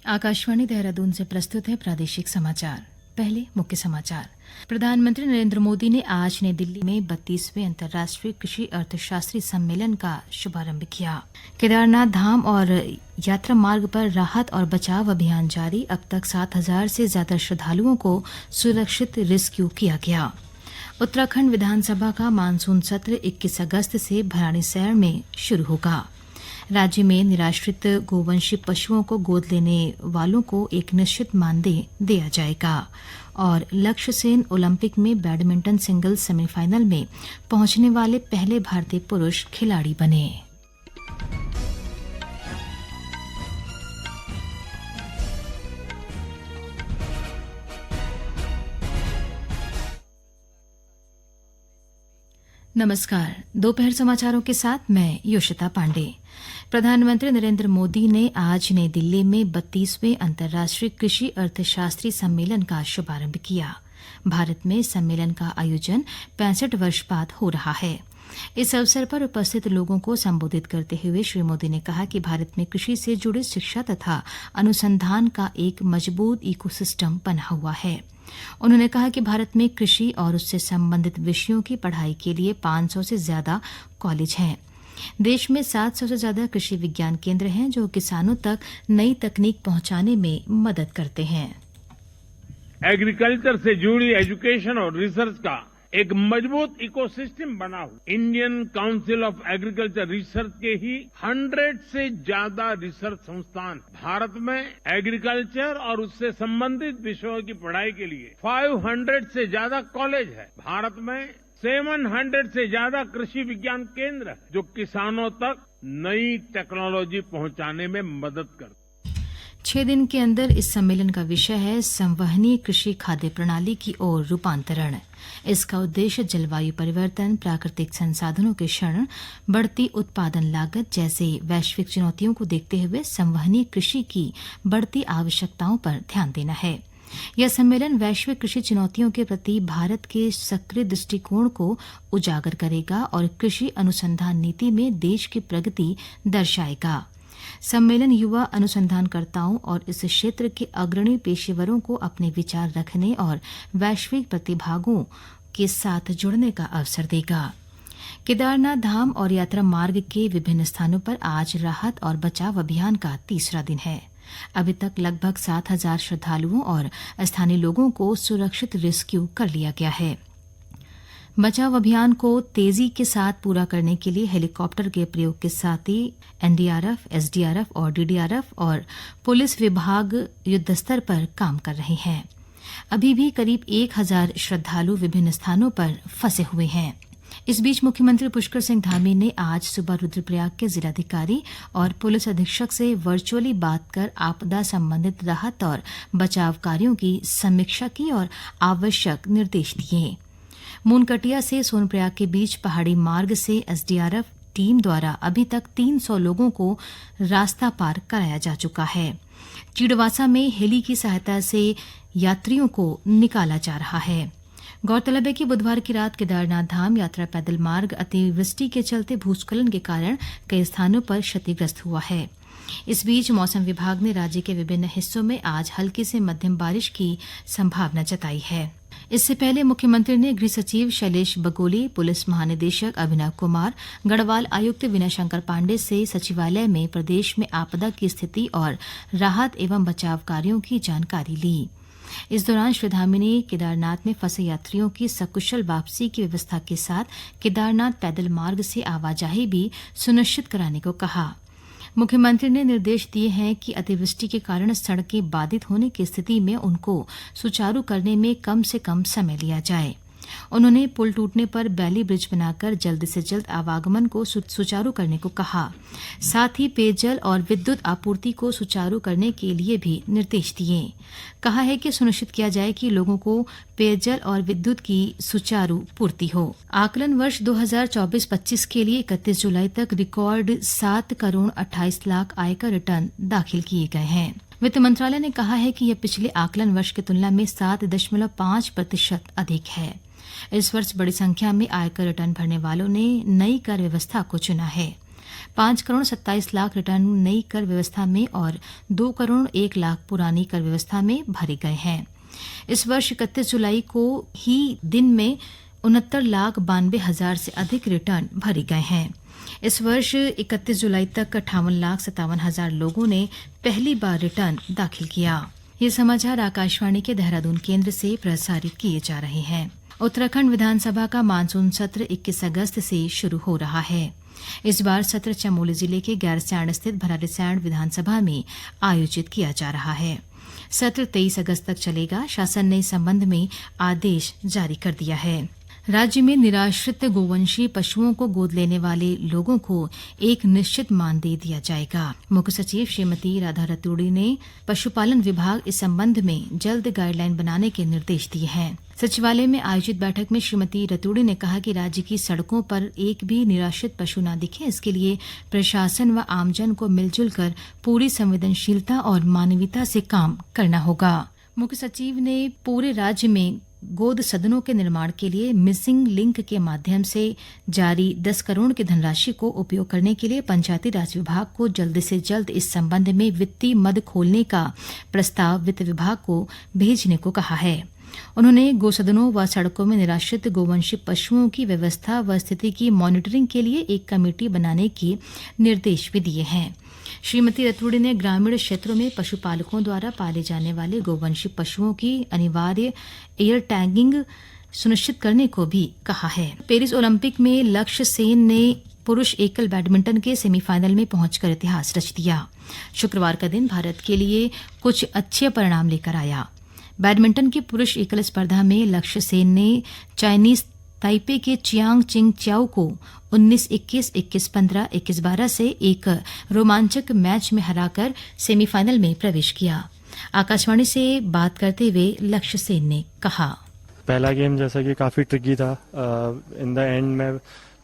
आकाशवाणी देहरादून से प्रस्तुत है प्रादेशिक समाचार। पहले मुख्य समाचार। प्रधानमंत्री नरेंद्र मोदी ने आज नई दिल्ली में 32वें अंतर्राष्ट्रीय कृषि अर्थशास्त्री सम्मेलन का शुभारंभ किया। केदारनाथ धाम और यात्रा मार्ग पर राहत और बचाव अभियान जारी। अब तक 7,000 से ज्यादा श्रद्धालुओं को सुरक्षित रेस्क्यू किया गया। उत्तराखंड विधानसभा का मानसून सत्र 21 अगस्त से भराड़ीसैंण में शुरू होगा। राज्य में निराश्रित गोवंशी पशुओं को गोद लेने वालों को एक निश्चित मानदेय दिया जाएगा। और लक्ष्य सेन ओलंपिक में बैडमिंटन सिंगल्स सेमीफाइनल में पहुंचने वाले पहले भारतीय पुरुष खिलाड़ी बने। नमस्कार। दोपहर समाचारों के साथ मैं योशिता पांडे। प्रधानमंत्री नरेंद्र मोदी ने आज नई दिल्ली में 32वें अंतर्राष्ट्रीय कृषि अर्थशास्त्री सम्मेलन का शुभारंभ किया। भारत में सम्मेलन का आयोजन 65 वर्ष बाद हो रहा है। इस अवसर पर उपस्थित लोगों को संबोधित करते हुए श्री मोदी ने कहा कि भारत में कृषि से जुड़े शिक्षा तथा अनुसंधान का एक मजबूत इकोसिस्टम बना हुआ है। उन्होंने कहा कि भारत में कृषि और उससे संबंधित विषयों की पढ़ाई के लिए 500 से ज्यादा कॉलेज हैं। देश में 700 से ज्यादा कृषि विज्ञान केंद्र हैं जो किसानों तक नई तकनीक पहुंचाने में मदद करते हैं। एग्रीकल्चर से जुड़ी एजुकेशन और रिसर्च का एक मजबूत इकोसिस्टम बना हुआ। Indian council of agriculture research के ही 100 से ज्यादा रिसर्च संस्थान भारत में एग्रीकल्चर और उससे संबंधित विषयों की पढ़ाई के लिए 500 से ज्यादा कॉलेज है। भारत में 700 से ज्यादा कृषि विज्ञान केंद्र है जो किसानों तक नई टेक्नोलॉजी पहुंचाने में मदद करते हैं। 6 दिन के अंदर इस सम्मेलन का विषय है संवहनीय कृषि खाद्य प्रणाली की ओर रूपांतरण। इसका उद्देश्य जलवायु परिवर्तन, प्राकृतिक संसाधनों के क्षरण, बढ़ती उत्पादन लागत जैसे वैश्विक चुनौतियों को देखते हुए संवहनीय कृषि की बढ़ती आवश्यकताओं पर ध्यान देना है। यह सम्मेलन वैश्विक कृषि चुनौतियों के प्रति भारत के सक्रिय दृष्टिकोण को उजागर करेगा और कृषि अनुसंधान नीति में देश की प्रगति दर्शाएगा। सम्मेलन युवा अनुसंधानकर्ताओं और इस क्षेत्र के अग्रणी पेशेवरों को अपने विचार रखने और वैश्विक प्रतिभागों के साथ जुड़ने का अवसर देगा। केदारनाथ धाम और यात्रा मार्ग के विभिन्न स्थानों पर आज राहत और बचाव अभियान का तीसरा दिन है। अभी तक लगभग 7,000 श्रद्धालुओं और स्थानीय लोगों को सुरक्षित रेस्क्यू कर लिया गया है। बचाव अभियान को तेजी के साथ पूरा करने के लिए हेलीकॉप्टर के प्रयोग के साथ ही एनडीआरएफ, एसडीआरएफ और डीडीआरएफ और पुलिस विभाग युद्धस्तर पर काम कर रहे हैं। अभी भी करीब 1,000 श्रद्धालु विभिन्न स्थानों पर फंसे हुए हैं। इस बीच मुख्यमंत्री पुष्कर सिंह धामी ने आज सुबह रुद्रप्रयाग के जिलाधिकारी और पुलिस अधीक्षक से वर्चुअली बात कर आपदा संबंधित राहत और बचाव कार्यों की समीक्षा की और आवश्यक निर्देश दिए। मूनकटिया से सोनप्रयाग के बीच पहाड़ी मार्ग से एसडीआरएफ टीम द्वारा अभी तक 300 लोगों को रास्ता पार कराया जा चुका है। चिड़वासा में हेली की सहायता से यात्रियों को निकाला जा रहा है। गौरतलब है कि बुधवार की रात केदारनाथ धाम यात्रा पैदल मार्ग अतिवृष्टि के चलते भूस्खलन के कारण कई स्थानों पर क्षतिग्रस्त हुआ है। इस बीच मौसम विभाग ने राज्य के विभिन्न हिस्सों में आज हल्की से मध्यम बारिश की संभावना जताई है। इससे पहले मुख्यमंत्री ने गृह सचिव शैलेश बगोली, पुलिस महानिदेशक अभिनव कुमार, गढ़वाल आयुक्त विनय शंकर पांडे से सचिवालय में प्रदेश में आपदा की स्थिति और राहत एवं बचाव कार्यों की जानकारी ली। इस दौरान श्री धामी ने केदारनाथ में फंसे यात्रियों की सकुशल वापसी की व्यवस्था के साथ केदारनाथ पैदल मार्ग से आवाजाही भी सुनिश्चित कराने को कहा। मुख्यमंत्री ने निर्देश दिए हैं कि अतिवृष्टि के कारण सड़कें बाधित होने की स्थिति में उनको सुचारू करने में कम से कम समय लिया जाए। उन्होंने पुल टूटने पर बैली ब्रिज बनाकर जल्द से जल्द आवागमन को सुचारू करने को कहा। साथ ही पेयजल और विद्युत आपूर्ति को सुचारू करने के लिए भी निर्देश दिए। कहा है कि सुनिश्चित किया जाए कि लोगों को पेयजल और विद्युत की सुचारू पूर्ति हो। आकलन वर्ष 2024-25 के लिए 31 जुलाई तक रिकॉर्ड 7 करोड़ 28 लाख आयकर रिटर्न दाखिल किए गए हैं। वित्त मंत्रालय ने कहा है कि यह पिछले आकलन वर्ष की तुलना में 7.5% अधिक है। इस वर्ष बड़ी संख्या में आयकर रिटर्न भरने वालों ने नई कर व्यवस्था को चुना है। 5 करोड़ 27 लाख रिटर्न नई कर व्यवस्था में और 2 करोड़ 1 लाख पुरानी कर व्यवस्था में भरे गए हैं। इस वर्ष 31 जुलाई को ही दिन में 69,92,000 से अधिक रिटर्न भरे गए हैं। इस वर्ष 31 जुलाई तक 58,57,000 लोगों ने पहली बार रिटर्न दाखिल किया। ये समाचार आकाशवाणी के देहरादून केंद्र से प्रसारित किए जा रहे हैं। उत्तराखंड विधानसभा का मानसून सत्र 21 अगस्त से शुरू हो रहा है। इस बार सत्र चमोली जिले के गैरसैंण स्थित भराड़ीसैंण विधानसभा में आयोजित किया जा रहा है। सत्र 23 अगस्त तक चलेगा। शासन ने इस संबंध में आदेश जारी कर दिया है। राज्य में निराश्रित गोवंशीय पशुओं को गोद लेने वाले लोगों को एक निश्चित मानदेय दिया जाएगा। मुख्य सचिव श्रीमती राधा रतूड़ी ने पशुपालन विभाग इस संबंध में जल्द गाइडलाइन बनाने के निर्देश दिए हैं। सचिवालय में आयोजित बैठक में श्रीमती रतूड़ी ने कहा कि राज्य की सड़कों पर एक भी निराश्रित पशु न दिखे, इसके लिए प्रशासन व आमजन को मिलजुल कर पूरी संवेदनशीलता और मानवीयता से काम करना होगा। मुख्य सचिव ने पूरे राज्य में गोद सदनों के निर्माण के लिए मिसिंग लिंक के माध्यम से जारी 10 करोड़ की धनराशि को उपयोग करने के लिए पंचायती राज विभाग को जल्द से जल्द इस संबंध में वित्तीय मद खोलने का प्रस्ताव वित्त विभाग को भेजने को कहा है। उन्होंने गौसदनों व सड़कों में निराश्रित गोवंशीय पशुओं की व्यवस्था व स्थिति की मॉनिटरिंग के लिए एक कमेटी बनाने के निर्देश भी दिए हैं। श्रीमती रतूड़ी ने ग्रामीण क्षेत्रों में पशुपालकों द्वारा पाले जाने वाले गोवंशीय पशुओं की अनिवार्य एयर टैगिंग सुनिश्चित करने को भी कहा है। पेरिस ओलंपिक में लक्ष्य सेन ने पुरुष एकल बैडमिंटन के सेमीफाइनल में पहुंचकर इतिहास रच दिया। शुक्रवार का दिन भारत के लिए कुछ अच्छे परिणाम लेकर आया। बैडमिंटन की पुरुष एकल स्पर्धा में लक्ष्य सेन ने चाइनीज ताइपे के चियांग चिंग च्याओ को 19-21, 21-15, 21-12 से एक रोमांचक मैच में हराकर सेमीफाइनल में प्रवेश किया। आकाशवाणी से बात करते हुए लक्ष्य सेन ने कहा, पहला गेम जैसा कि काफ़ी ट्रिकी था। इन द एंड मैं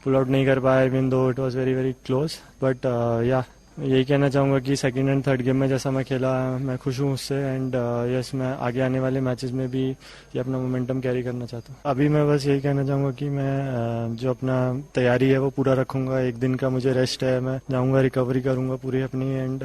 पुल आउट नहीं कर पाया, even though it was very very close, but या यही कहना चाहूँगा कि सेकंड एंड थर्ड गेम में जैसा मैं खेला मैं खुश हूँ उससे। एंड यस, मैं आगे आने वाले मैचेस में भी ये अपना मोमेंटम कैरी करना चाहता हूँ। अभी मैं बस यही कहना चाहूँगा कि मैं जो अपना तैयारी है वो पूरा रखूँगा। एक दिन का मुझे रेस्ट है, मैं जाऊँगा, रिकवरी करूँगा पूरी अपनी, एंड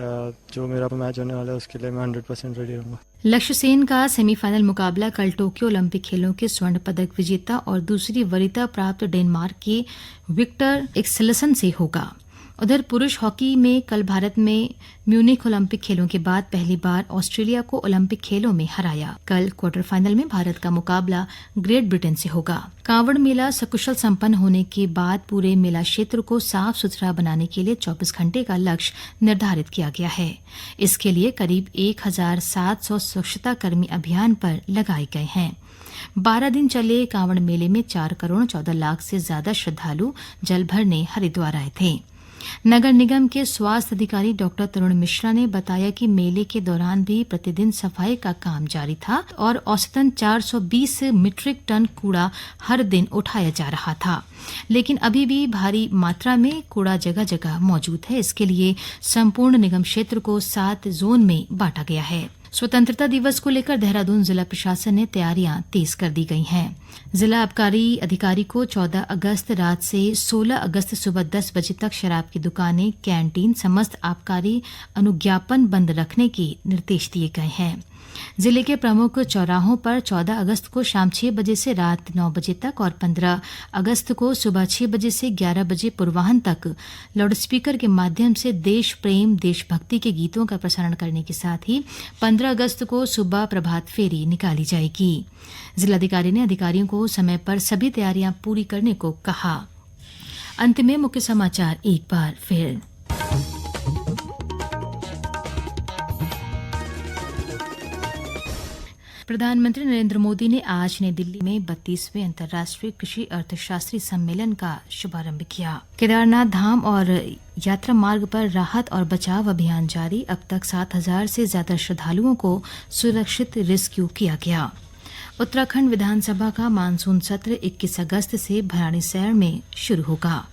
जो मेरा मैच होने वाला है उसके लिए मैं 100% रेडी रहूँगा। लक्ष्य सेन का सेमीफाइनल मुकाबला कल टोक्यो ओलंपिक खेलों के स्वर्ण पदक विजेता और दूसरी वरीयता प्राप्त डेनमार्क के विक्टर एक्सेल्सन से होगा। उधर पुरुष हॉकी में कल भारत में म्यूनिख ओलंपिक खेलों के बाद पहली बार ऑस्ट्रेलिया को ओलंपिक खेलों में हराया। कल क्वार्टर फाइनल में भारत का मुकाबला ग्रेट ब्रिटेन से होगा। कांवड़ मेला सकुशल संपन्न होने के बाद पूरे मेला क्षेत्र को साफ सुथरा बनाने के लिए 24 घंटे का लक्ष्य निर्धारित किया गया है। इसके लिए करीब 1,700 स्वच्छता कर्मी अभियान पर लगाए गए हैं। 12 दिन चले कांवड़ मेले में 4 करोड़ 14 लाख से ज्यादा श्रद्धालु जल भरने हरिद्वार आए थे। नगर निगम के स्वास्थ्य अधिकारी डॉक्टर तरुण मिश्रा ने बताया कि मेले के दौरान भी प्रतिदिन सफाई का काम जारी था और औसतन 420 मीट्रिक टन कूड़ा हर दिन उठाया जा रहा था, लेकिन अभी भी भारी मात्रा में कूड़ा जगह जगह मौजूद है। इसके लिए संपूर्ण निगम क्षेत्र को 7 जोन में बांटा गया है। स्वतंत्रता दिवस को लेकर देहरादून जिला प्रशासन ने तैयारियां तेज कर दी गई हैं। जिला आबकारी अधिकारी को 14 अगस्त रात से 16 अगस्त सुबह 10 बजे तक शराब की दुकानें, कैंटीन, समस्त आबकारी अनुज्ञापन बंद रखने के निर्देश दिए गए हैं। जिले के प्रमुख चौराहों पर 14 अगस्त को शाम 6 बजे से रात 9 बजे तक और 15 अगस्त को सुबह 6 बजे से 11 बजे पूर्वाह्न तक लाउडस्पीकर के माध्यम से देश प्रेम, देशभक्ति के गीतों का प्रसारण करने के साथ ही 15 अगस्त को सुबह प्रभात फेरी निकाली जाएगी। जिलाधिकारी ने अधिकारियों को समय पर सभी तैयारियां पूरी करने को कहा। अंत में मुख्य समाचार एक बार फिर। प्रधानमंत्री नरेंद्र मोदी ने आज नई दिल्ली में 32वें अंतर्राष्ट्रीय कृषि अर्थशास्त्री सम्मेलन का शुभारंभ किया। केदारनाथ धाम और यात्रा मार्ग पर राहत और बचाव अभियान जारी। अब तक 7,000 से ज्यादा श्रद्धालुओं को सुरक्षित रेस्क्यू किया गया। उत्तराखंड विधानसभा का मानसून सत्र 21 अगस्त से भराड़ीसैंण में शुरू होगा।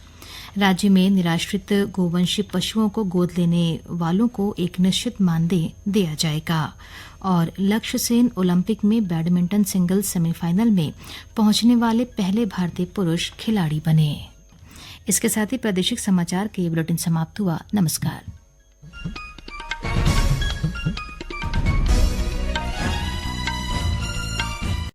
राज्य में निराश्रित गोवंशी पशुओं को गोद लेने वालों को एक निश्चित मानदेय दिया जाएगा। और लक्ष्य सेन ओलंपिक में बैडमिंटन सिंगल्स सेमीफाइनल में पहुंचने वाले पहले भारतीय पुरुष खिलाड़ी बने। इसके साथ ही प्रादेशिक समाचार के बुलेटिन समाप्त हुआ। नमस्कार।